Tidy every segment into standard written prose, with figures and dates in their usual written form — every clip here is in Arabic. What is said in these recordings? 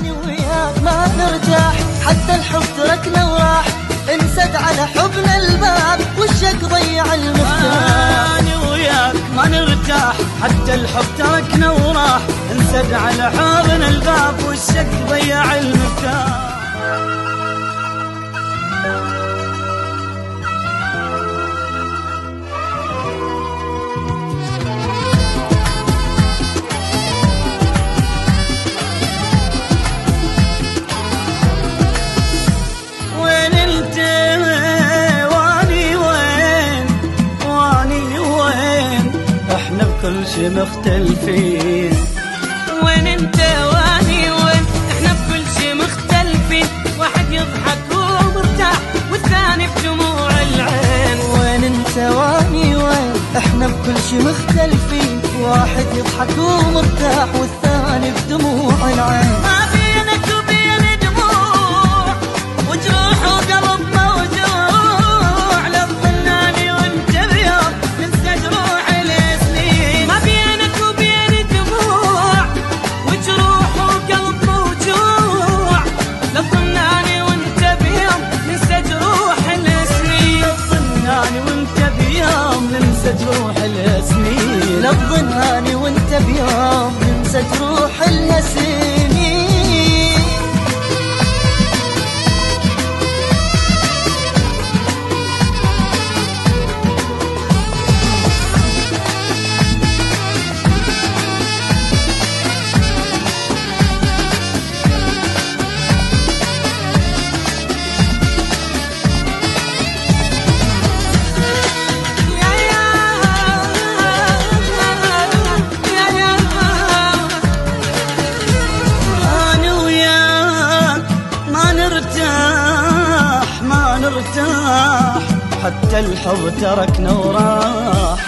أنا وياك ما نرتاح حتى الحب تركنا وراح، انسد على حبنا الباب والشك ضيع المفتاح. أنا وياك ما نرتاح حتى الحب تركنا وراح، انسد على حبنا الباب والشك ضيع المفتاح. كل شي مختلفين، وين انت واني وين؟ احنا بكل شي مختلفين، واحد يضحك ومرتاح والثاني بدموع العين. وين انت واني وين؟ احنا بكل شي مختلفين، واحد يضحك ومرتاح والثاني بدموع العين. ما بينك وبين دموع وجروح وقلب موجوع، لا تظنني وانت بيوم ننسى جروح السنين. ما بينك وبين دموع وجروح وقلب موجوع، لا تظنني وانت بيوم ننسى جروح السنين. لا تظنني وانت بيوم ننسى جروح السنين. لا تظنني وانت بيوم ننسى جروح السنين. حتى الحب تركنا وراح.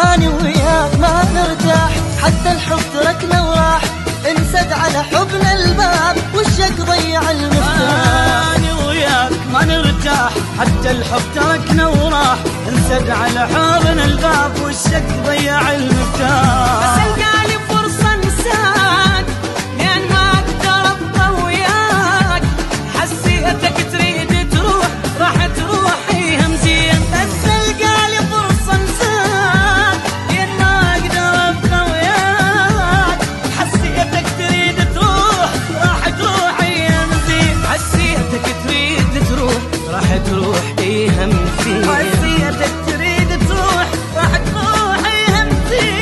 أنا وياك ما نرتاح حتى الحب تركنا وراح، انسد على حبنا الباب والشك ضيع المفتاح. أنا وياك ما نرتاح حتى الحب تركنا وراح، انسد على حبنا الباب والشك ضيع المفتاح. بس القالي فرصة انساك لأن ما أقدر أبقى وياك، حسيتك تريد تروح راح تروح همزين. بس القالي فرصة انساك لأن ما أقدر أبقى وياك، حسيتك تريد تروح راح تروح همزين. حسيتك تريد تروح راح تروح همزين. حسيتك تريد تروح راح تروح همزين.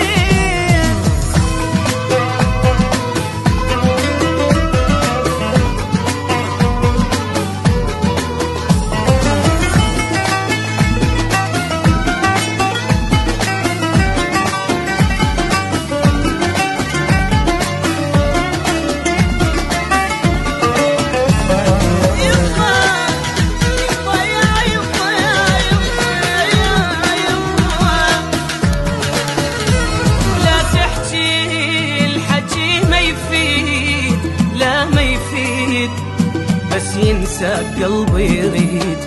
بس ينسى قلبي يريد.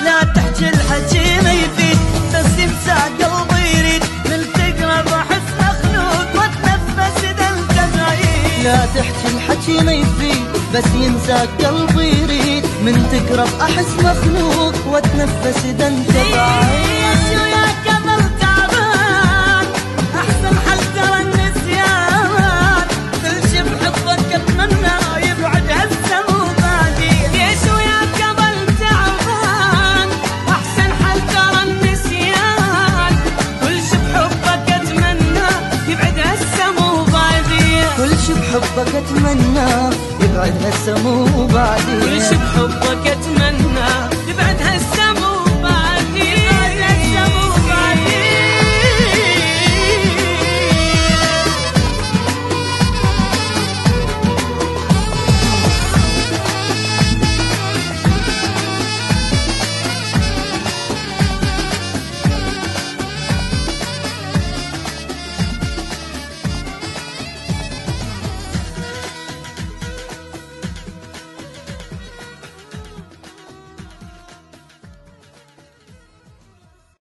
لا تحكي الحكي ما يفيد بس ينسى قلبي يريد، من تقرب احس مخنوق واتنفس اذا انت بعيد. لا تحكي الحكي ما يفيد بس ينسى قلبي يريد، من تقرب احس مخنوق واتنفس اذا انت بعيد. بحبك اتمنى يبعد هالسمو بعدين. كل شي بحبك